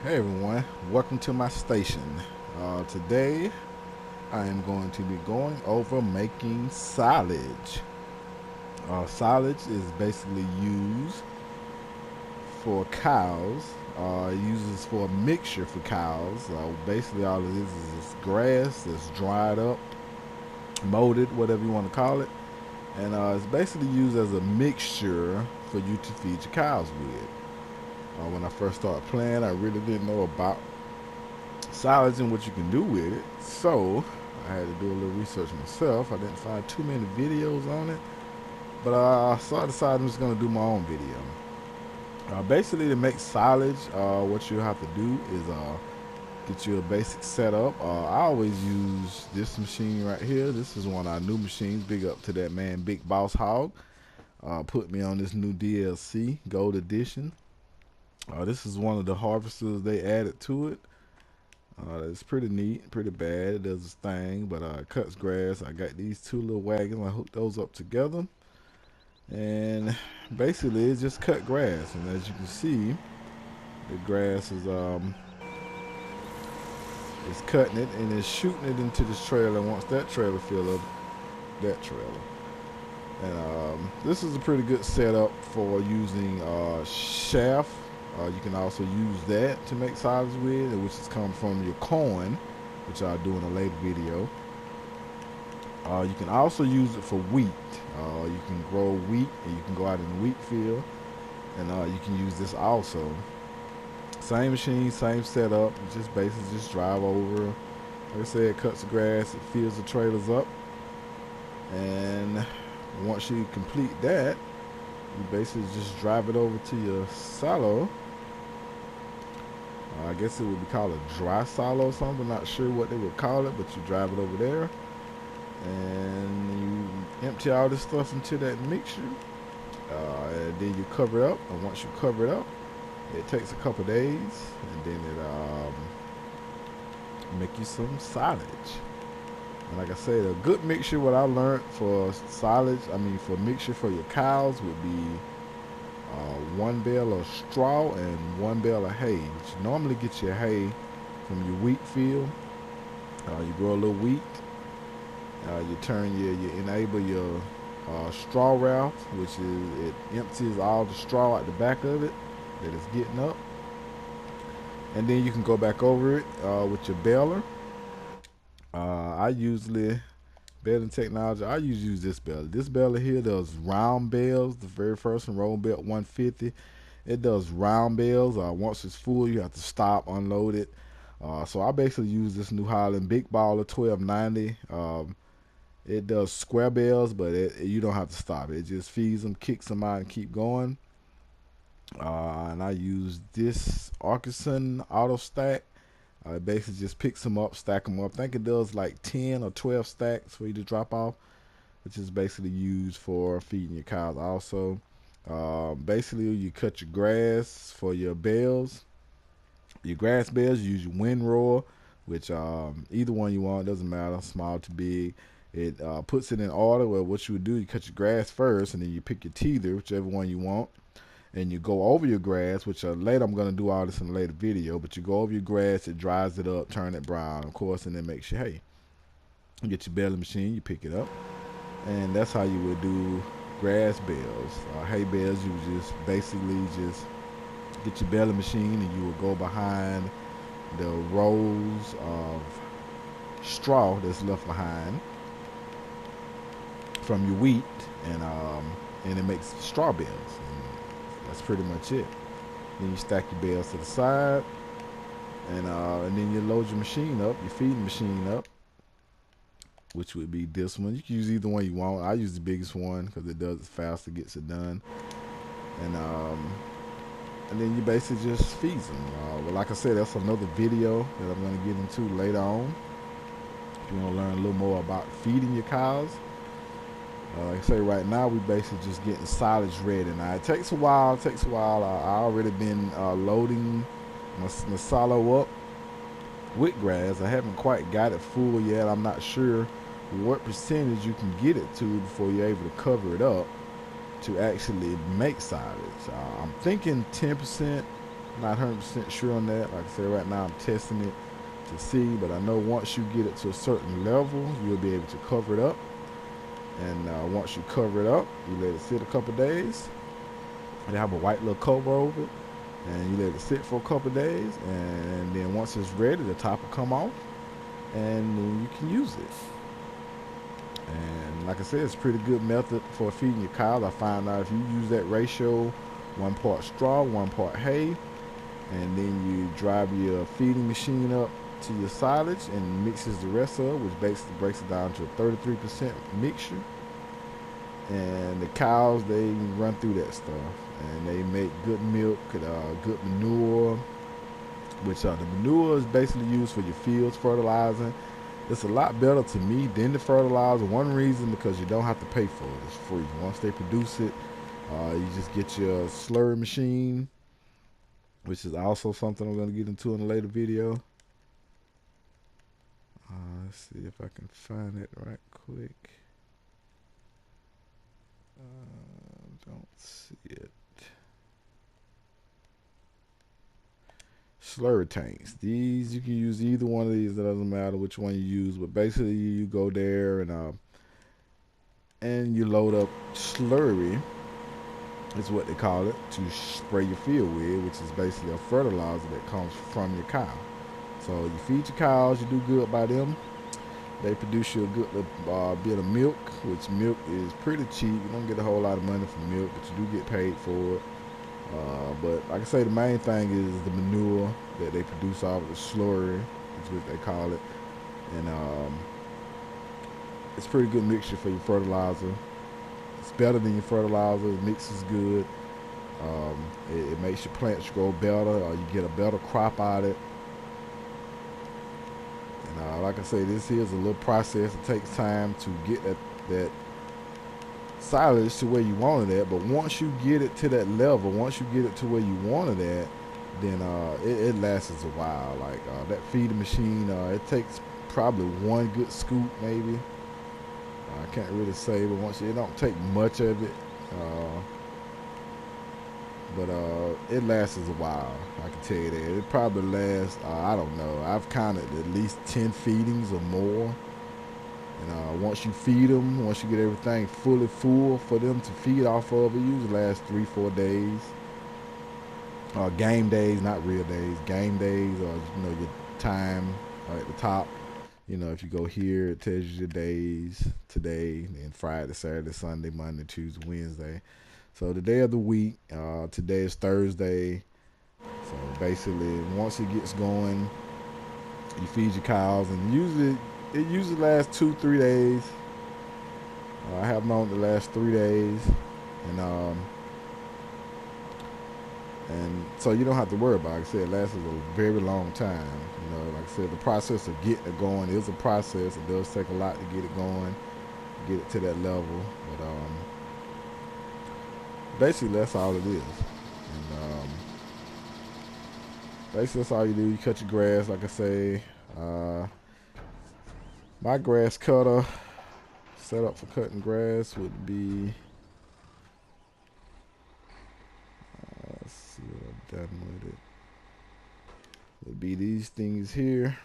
Hey everyone, welcome to my station. Today I am going to be going over making silage. Silage is basically used for cows. It uses for a mixture for cows. Basically, all it is grass that's dried up, molded, whatever you want to call it, and it's basically used as a mixture for you to feed your cows with. When I first started playing, I really didn't know about silage and what you can do with it. So I had to do a little research myself. I didn't find too many videos on it, but so I decided I'm just gonna do my own video. Basically, to make silage, what you have to do is get you a basic setup. I always use this machine right here. This is one of our new machines. Big up to that man, Big Boss Hog. Put me on this new DLC Gold Edition. This is one of the harvesters they added to it. It's pretty neat, pretty bad. It does its thing, but it cuts grass. I got these two little wagons. I hooked those up together, and basically it just cut grass. And as you can see, the grass is cutting it and is shooting it into this trailer. Once that trailer fill up, that trailer. And this is a pretty good setup for using shaft. You can also use that to make silage with, which is coming from your corn, which I'll do in a later video. You can also use it for wheat. You can grow wheat, and you can go out in the wheat field, and you can use this also. Same machine, same setup. You just basically just drive over. Like I said, it cuts the grass, it fills the trailers up, and once you complete that, you basically just drive it over to your silo. I guess it would be called a dry silo or something. Not sure what they would call it, but you drive it over there, and you empty all this stuff into that mixture, and then you cover it up. And once you cover it up, it takes a couple days, and then it make you some silage. And like I said, a good mixture. What I learned for silage, for mixture for your cows, would be one bale of straw and one bale of hay. You normally get your hay from your wheat field. You grow a little wheat. You enable your straw raft, which is it empties all the straw out the back of it that it's getting up, and then you can go back over it with your baler. I usually Baling technology. I usually use this baler. This baler here does round bales. The very first one, roll belt 150. It does round bales. Once it's full, you have to stop, unload it. So I basically use this New Holland Big Baller 1290. It does square bales, but you don't have to stop. It just feeds them, kicks them out, and keep going. And I use this Arkansas Auto Stack. It basically just picks them up, stack them up. I think it does like 10 or 12 stacks for you to drop off, which is basically used for feeding your cows also. Basically, you cut your grass for your bales. Your grass bales, you use your windrower, which either one you want, doesn't matter, small to big. It puts it in order where what you would do, you cut your grass first, and then you pick your teether, whichever one you want, and you go over your grass, which later I'm going to do all this in a later video, but you go over your grass, it dries it up, turn it brown, of course, and then makes your hay. You get your baling machine, you pick it up, and that's how you would do grass bales. Hay bales, you would just basically just get your baling machine, and you would go behind the rows of straw that's left behind from your wheat, and it makes straw bales. And that's pretty much it. Then you stack your bales to the side, and then you load your machine up, your feeding machine up, which would be this one. You can use either one you want. I use the biggest one because it does it faster, gets it done, and and then you basically just feed them. Well, like I said, that's another video that I'm going to get into later on. If you want to learn a little more about feeding your cows. Like I say, right now we basically just getting silage ready. Now it takes a while. I already been loading my silo up with grass. I haven't quite got it full yet. I'm not sure what percentage you can get it to before you're able to cover it up to actually make silage. I'm thinking 10%, Not 100% sure on that. Like I said, right now I'm testing it to see, but I know once you get it to a certain level, you'll be able to cover it up. And once you cover it up, you let it sit a couple days. And have a white little cover over it, and you let it sit for a couple days, and then once it's ready, the top will come off, and then you can use it. And like I said, it's a pretty good method for feeding your cows. I find out if you use that ratio, 1 part straw, 1 part hay, and then you drive your feeding machine up to your silage and mixes the rest of it, which basically breaks it down to a 33% mixture. And the cows, they run through that stuff, and they make good milk, good manure, which the manure is basically used for your fields fertilizing. It's a lot better to me than the fertilizer. One reason, because you don't have to pay for it. It's free. Once they produce it, you just get your slurry machine, which is also something I'm going to get into in a later video. Let's see if I can find it right quick. Don't see it. Slurry tanks. These, you can use either one of these. It doesn't matter which one you use, but basically you go there and you load up slurry. Is what they call it, to spray your field with, which is basically a fertilizer that comes from your cow. So you feed your cows, you do good by them. They produce you a good bit of milk, which milk is pretty cheap. You don't get a whole lot of money for milk, but you do get paid for it. But like I say, the main thing is the manure that they produce off of the slurry, is what they call it. And it's a pretty good mixture for your fertilizer. It's better than your fertilizer. It mixes good. It makes your plants grow better. You get a better crop out of it. And like I say, this is a little process. It takes time to get that silage to where you want it at. But once you get it to that level, once you get it to where you want it at, then it lasts a while. Like that feeding machine, it takes probably one good scoop, maybe. I can't really say, but once it don't take much of it. But it lasts a while. I can tell you that. It probably lasts, I don't know. I've counted at least 10 feedings or more. And once you feed them, once you get everything fully full for them to feed off of, it usually lasts 3-4 days. Game days, not real days. Game days, or your time at the top. If you go here, it tells you the days today, and Friday, Saturday, Sunday, Monday, Tuesday, Wednesday. So the day of the week, today is Thursday. So basically, once it gets going, you feed your cows, and it usually lasts 2-3 days. I have known the last 3 days, and so you don't have to worry about it. Like I said, it lasts a very long time. Like I said, the process of getting it going is a process. It does take a lot to get it going, get it to that level. But basically, that's all it is. And basically, that's all you do. You cut your grass, like I say. My grass cutter set up for cutting grass would be, let's see what I've done with it. Would be these things here.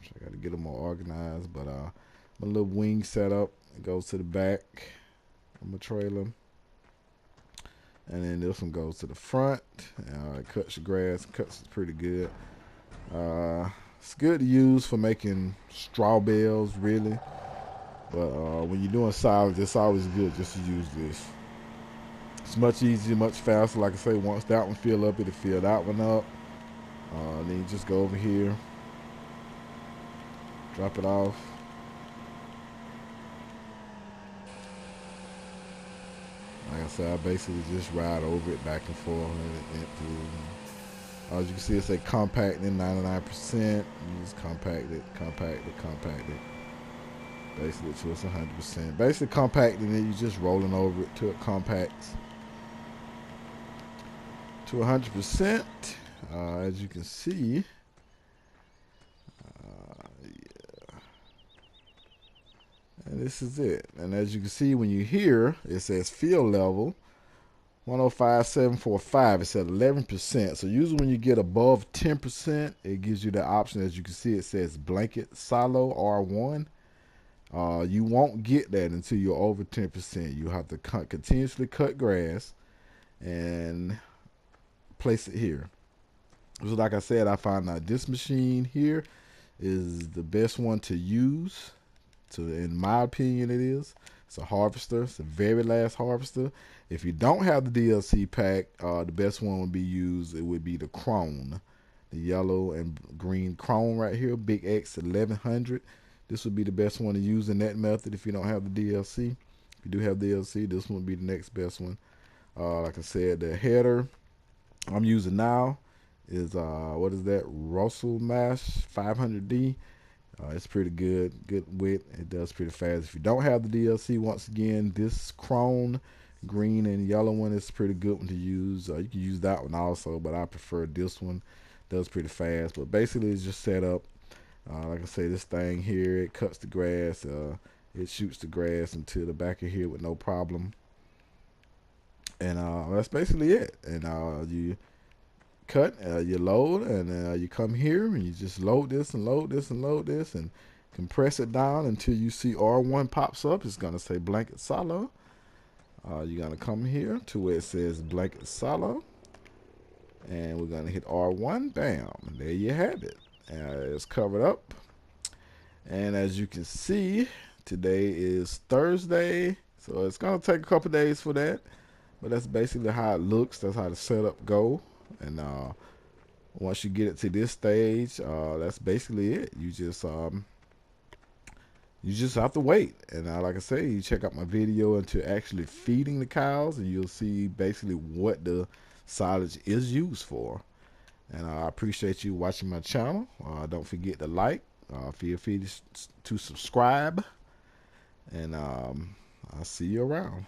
I got to get them more organized, but my little wing setup, it goes to the back of my trailer. And then this one goes to the front. It cuts your grass, cuts it pretty good. It's good to use for making straw bales, really. But when you're doing silage, it's always good just to use this. It's much easier, much faster. Like I say, once that one fill up, it'll fill that one up. Then you just go over here, drop it off. Like I said, I basically just ride over it back and forth. As you can see, it say compacting 99%. You just compact it. Basically, to it's 100%. Basically, compacting it, you just rolling over it till it compacts to 100%. As you can see, yeah. And this is it. And as you can see, when you hear, it says field level. 105,745. It's at 11%. So usually when you get above 10%, it gives you the option. As you can see, it says blanket silo R1. You won't get that until you're over 10%. You have to continuously cut grass and place it here. So like I said, I found out this machine here is the best one to use. In my opinion, it is. It's a harvester. It's the very last harvester. If you don't have the DLC pack, the best one would be used. It would be the Crone, the yellow and green Crone right here, Big X 1100. This would be the best one to use in that method if you don't have the DLC. If you do have DLC, this one would be the next best one. Like I said, the header I'm using now is what is that? Russell Mash 500D. It's pretty good width. It does pretty fast. If you don't have the DLC, once again, this Crone green and yellow one is pretty good one to use. You can use that one also, but I prefer this one. It does pretty fast. But basically, it's just set up. Like I say, this thing here, it cuts the grass. It shoots the grass into the back of here with no problem. And that's basically it. And you cut, you load, and you come here and you just load this and load this and load this and compress it down until you see R1 pops up. It's going to say blanket silo. You're going to come here to where it says blanket silo, and we're going to hit R1. Bam, and there you have it. It's covered up, and as you can see, today is Thursday, so it's going to take a couple days for that, but that's basically how it looks. That's how the setup go. And once you get it to this stage, that's basically it. You just have to wait. And like I say, you check out my video into actually feeding the cows, and you'll see basically what the silage is used for. And I appreciate you watching my channel. Don't forget to like. Feel free to subscribe. And I'll see you around.